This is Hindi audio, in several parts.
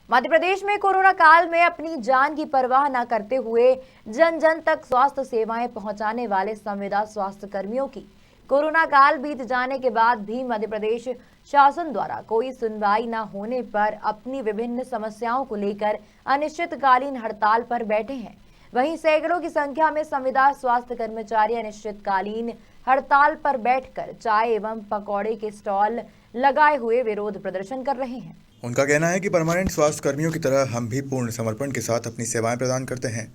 मध्य प्रदेश में कोरोना काल में अपनी जान की परवाह न करते हुए जन जन तक स्वास्थ्य सेवाएं पहुंचाने वाले संविदा स्वास्थ्य कर्मियों की कोरोना काल बीत जाने के बाद भी मध्य प्रदेश शासन द्वारा कोई सुनवाई न होने पर अपनी विभिन्न समस्याओं को लेकर अनिश्चितकालीन हड़ताल पर बैठे हैं। वहीं सैकड़ों की संख्या में संविदा स्वास्थ्य कर्मचारी अनिश्चितकालीन हड़ताल पर बैठकर चाय एवं पकौड़े के स्टॉल लगाए हुए विरोध प्रदर्शन कर रहे हैं। उनका कहना है कि परमानेंट स्वास्थ्य कर्मियों की तरह हम भी पूर्ण समर्पण के साथ अपनी सेवाएं प्रदान करते हैं,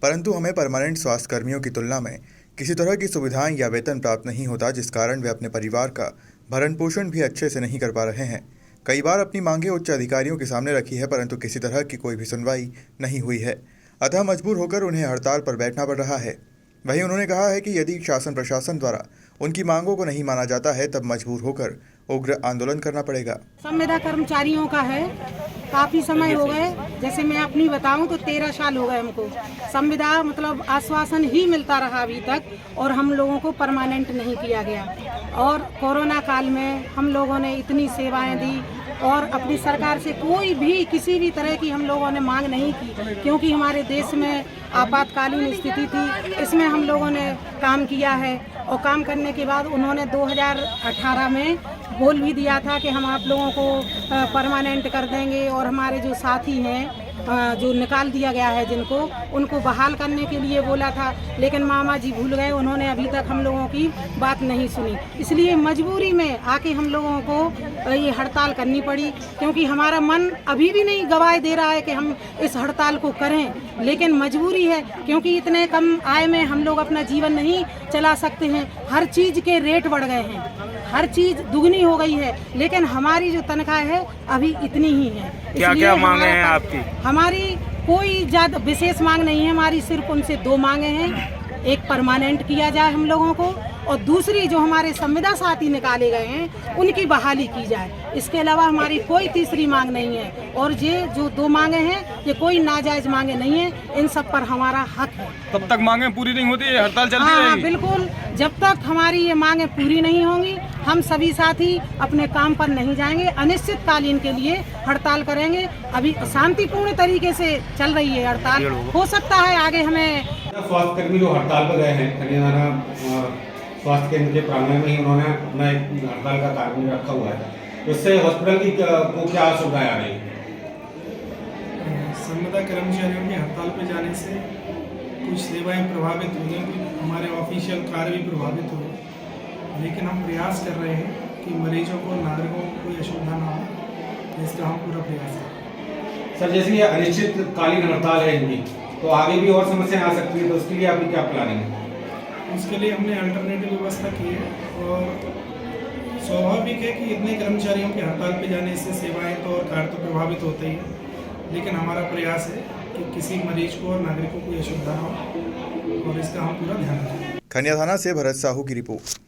परंतु हमें परमानेंट स्वास्थ्य कर्मियों की तुलना में किसी तरह की सुविधाएं या वेतन प्राप्त नहीं होता, जिस कारण वे अपने परिवार का भरण पोषण भी अच्छे से नहीं कर पा रहे हैं। कई बार अपनी मांगें उच्च अधिकारियों के सामने रखी है, परंतु किसी तरह की कोई भी सुनवाई नहीं हुई है, अतः मजबूर होकर उन्हें हड़ताल पर बैठना पड़ रहा है। वहीं उन्होंने कहा है कि यदि शासन प्रशासन द्वारा उनकी मांगों को नहीं माना जाता है, तब मजबूर होकर उग्र आंदोलन करना पड़ेगा। संविदा कर्मचारियों का है, काफ़ी समय हो गए, जैसे मैं अपनी बताऊं तो 13 साल हो गए हमको संविदा मतलब आश्वासन ही मिलता रहा अभी तक, और हम लोगों को परमानेंट नहीं किया गया। और कोरोना काल में हम लोगों ने इतनी सेवाएं दी और अपनी सरकार से कोई भी किसी भी तरह की हम लोगों ने मांग नहीं की, क्योंकि हमारे देश में आपातकालीन स्थिति थी, इसमें हम लोगों ने काम किया है। और काम करने के बाद उन्होंने 2018 में बोल भी दिया था कि हम आप लोगों को परमानेंट कर देंगे, और हमारे जो साथी हैं जो निकाल दिया गया है जिनको, उनको बहाल करने के लिए बोला था, लेकिन मामा जी भूल गए, उन्होंने अभी तक हम लोगों की बात नहीं सुनी। इसलिए मजबूरी में आके हम लोगों को ये हड़ताल करनी पड़ी, क्योंकि हमारा मन अभी भी नहीं गवाह दे रहा है कि हम इस हड़ताल को करें, लेकिन मजबूरी है, क्योंकि इतने कम आय में हम लोग अपना जीवन नहीं चला सकते हैं। हर चीज़ के रेट बढ़ गए हैं, हर चीज़ दुगनी हो गई है, लेकिन हमारी जो तनख्वाह है अभी इतनी ही है। क्या क्या मांगे हैं आपकी? हमारी कोई ज़्यादा विशेष मांग नहीं है, हमारी सिर्फ उनसे 2 मांगे हैं। एक परमानेंट किया जाए हम लोगों को, और दूसरी जो हमारे संविदा साथी निकाले गए हैं उनकी बहाली की जाए। इसके अलावा हमारी कोई तीसरी मांग नहीं है, और ये जो 2 मांगे हैं ये कोई नाजायज मांगे नहीं है, इन सब पर हमारा हक है। तब तक मांगे पूरी नहीं होती है, हड़ताल चलती रहेगी? हाँ, बिल्कुल, जब तक हमारी ये मांगे पूरी नहीं होंगी हम सभी साथी अपने काम पर नहीं जाएंगे, अनिश्चितकालीन के लिए हड़ताल करेंगे। अभी शांतिपूर्ण तरीके से चल रही है हड़ताल, हो सकता है आगे हमें। स्वास्थ्य कर्मी जो हड़ताल पर गए हैं हरियाणा स्वास्थ्य केंद्र के प्रांगण में ही उन्होंने अपना एक हड़ताल का कारण रखा हुआ है, इससे हॉस्पिटल की को क्या सुविधाएं आ रही है? संविदा कर्मचारियों के हड़ताल पर जाने से कुछ सेवाएं प्रभावित हुई हैं, कुछ हमारे ऑफिशियल कार्य भी प्रभावित हुए, लेकिन हम प्रयास कर रहे हैं कि मरीजों को, नागरिकों को कोई असुविधा ना हो, इसका हम पूरा प्रयास करें। सर, जैसे ये अनिश्चितकालीन हड़ताल है इनकी, तो आगे भी और समस्याएं आ सकती है, तो उसके लिए आपकी क्या प्लानिंग है? उसके लिए हमने अल्टरनेटिव व्यवस्था की है, और स्वाभाविक है कि इतने कर्मचारियों के हड़ताल पर जाने से सेवाएं तो और कार्य तो प्रभावित होते ही हैं, लेकिन हमारा प्रयास है कि किसी मरीज को और नागरिकों को ये सुविधा हो, और इसका हम पूरा ध्यान रखें। खनिया थाना से भरत साहू की रिपोर्ट।